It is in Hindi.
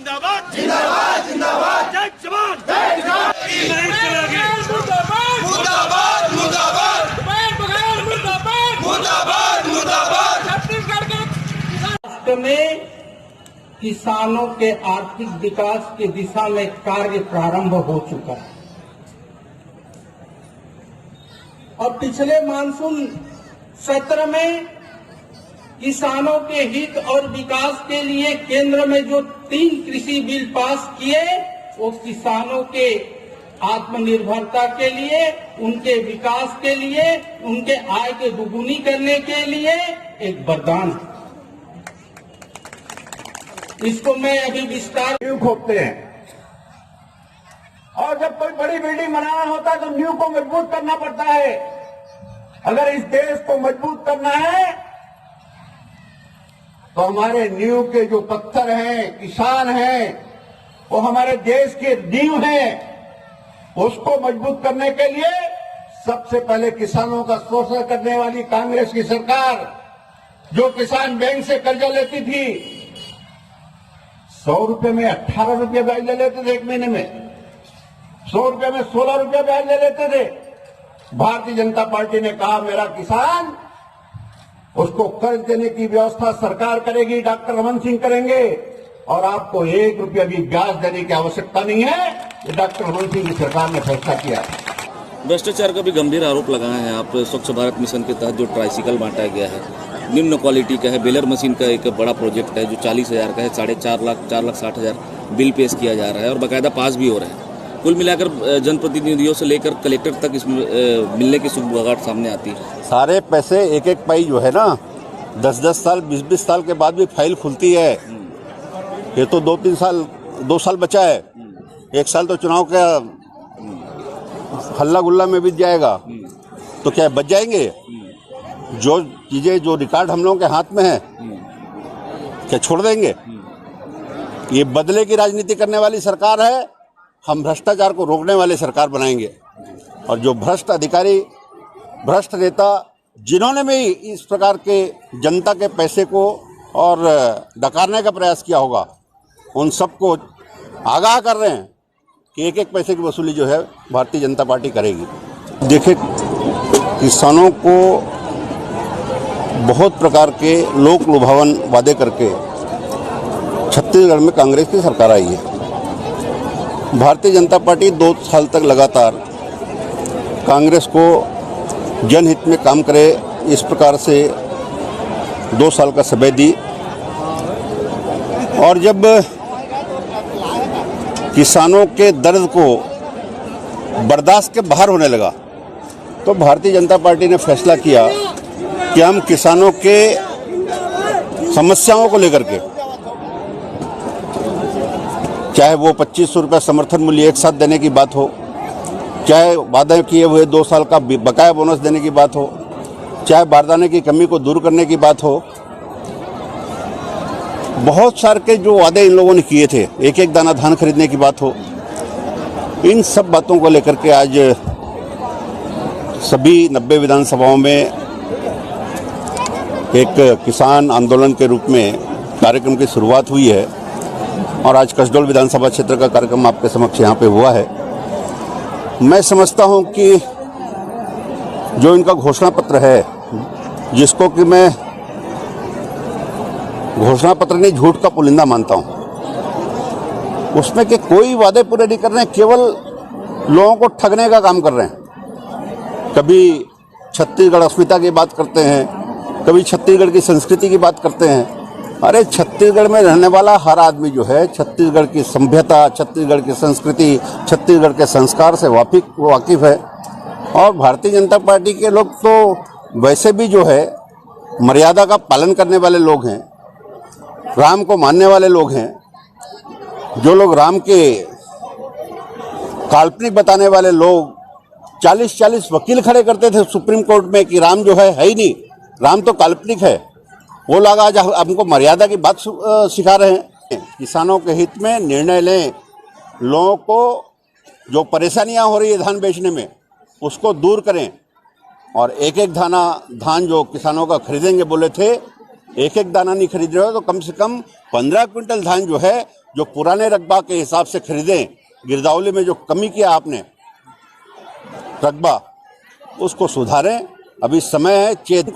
जिंदाबाद जिंदाबाद जिंदाबाद, जय जवान जय किसान। मुर्दाबाद मुर्दाबाद मुर्दाबाद, मुर्दाबाद मुर्दाबाद। छत्तीसगढ़ के राष्ट्र में किसानों के आर्थिक विकास की दिशा में कार्य प्रारंभ हो चुका है और पिछले मानसून सत्र में किसानों के हित और विकास के लिए केंद्र में जो 3 कृषि बिल पास किए वो किसानों के आत्मनिर्भरता के लिए, उनके विकास के लिए, उनके आय के दुगुनी करने के लिए एक वरदान है। इसको मैं अभी विस्तार न्यू खोपते हैं और जब कोई बड़ी बिल्डिंग बनाना होता है तो न्यू को मजबूत करना पड़ता है। अगर इस देश को मजबूत करना है तो हमारे नींव के जो पत्थर हैं, किसान हैं, वो हमारे देश के नींव हैं। उसको मजबूत करने के लिए सबसे पहले किसानों का शोषण करने वाली कांग्रेस की सरकार, जो किसान बैंक से कर्जा लेती थी, 100 रुपए में 18 रुपये ब्याज ले लेते थे एक महीने में, 100 रुपये में 16 रुपये ब्याज ले लेते थे। भारतीय जनता पार्टी ने कहा मेरा किसान, उसको कर्ज देने की व्यवस्था सरकार करेगी, डॉक्टर रमन सिंह करेंगे और आपको 1 रुपया भी ब्याज देने की आवश्यकता नहीं है। ये डॉक्टर रमन सिंह की सरकार ने फैसला किया। भ्रष्टाचार का भी गंभीर आरोप लगाए हैं आप। स्वच्छ भारत मिशन के तहत जो ट्राइसिकल बांटा गया है, निम्न क्वालिटी का है, बेलर मशीन का एक बड़ा प्रोजेक्ट है जो 40,000 का है, 4,60,000 बिल पेश किया जा रहा है और बाकायदा पास भी हो रहा है। कुल मिलाकर जनप्रतिनिधियों से लेकर कलेक्टर तक इसमें मिलने की सुगबुगाहट सामने आती है। सारे पैसे एक एक पाई जो है ना 10-10 साल 20-20 साल के बाद भी फाइल खुलती है। ये तो 2 साल बचा है, 1 साल तो चुनाव का हल्ला गुल्ला में बीत जाएगा, तो क्या बच जाएंगे? जो चीजें जो रिकॉर्ड हम लोगों के हाथ में है क्या छोड़ देंगे? ये बदले की राजनीति करने वाली सरकार है। हम भ्रष्टाचार को रोकने वाली सरकार बनाएंगे और जो भ्रष्ट अधिकारी, भ्रष्ट नेता जिन्होंने भी इस प्रकार के जनता के पैसे को और डकारने का प्रयास किया होगा, उन सबको आगाह कर रहे हैं कि एक एक पैसे की वसूली जो है भारतीय जनता पार्टी करेगी। देखिए, किसानों को बहुत प्रकार के लोक लुभावन वादे करके छत्तीसगढ़ में कांग्रेस की सरकार आई है। भारतीय जनता पार्टी 2 साल तक लगातार कांग्रेस को जनहित में काम करे इस प्रकार से 2 साल का समय दी और जब किसानों के दर्द को बर्दाश्त के बाहर होने लगा तो भारतीय जनता पार्टी ने फैसला किया कि हम किसानों के समस्याओं को लेकर के, चाहे वो 2500 रुपये समर्थन मूल्य एक साथ देने की बात हो, चाहे वादे किए हुए 2 साल का बकाया बोनस देने की बात हो, चाहे बारदाने की कमी को दूर करने की बात हो, बहुत सारे के जो वादे इन लोगों ने किए थे, एक एक दाना धान खरीदने की बात हो, इन सब बातों को लेकर के आज सभी 90 विधानसभाओं में एक किसान आंदोलन के रूप में कार्यक्रम की शुरुआत हुई है और आज कसडोल विधानसभा क्षेत्र का कार्यक्रम आपके समक्ष यहाँ पे हुआ है। मैं समझता हूँ कि जो इनका घोषणा पत्र है, जिसको कि मैं घोषणा पत्र नहीं झूठ का पुलिंदा मानता हूँ, उसमें कि कोई वादे पूरे नहीं कर रहे हैं, केवल लोगों को ठगने का काम कर रहे हैं। कभी छत्तीसगढ़ अस्मिता की बात करते हैं, कभी छत्तीसगढ़ की संस्कृति की बात करते हैं। अरे छत्तीसगढ़ में रहने वाला हर आदमी जो है छत्तीसगढ़ की सभ्यता, छत्तीसगढ़ की संस्कृति, छत्तीसगढ़ के संस्कार से वाकिफ है और भारतीय जनता पार्टी के लोग तो वैसे भी जो है मर्यादा का पालन करने वाले लोग हैं, राम को मानने वाले लोग हैं। जो लोग राम के काल्पनिक बताने वाले लोग 40-40 वकील खड़े करते थे सुप्रीम कोर्ट में कि राम जो है ही नहीं, राम तो काल्पनिक है, वो लोग आज हमको मर्यादा की बात सिखा रहे हैं। किसानों के हित में निर्णय लें, लोगों को जो परेशानियां हो रही है धान बेचने में उसको दूर करें और एक एक दाना धान जो किसानों का खरीदेंगे बोले थे, एक एक दाना नहीं खरीद रहे हो तो कम से कम 15 क्विंटल धान जो है जो पुराने रकबा के हिसाब से खरीदें, गिरदावरी में जो कमी किया आपने रकबा, उसको सुधारें। अभी समय है, चेत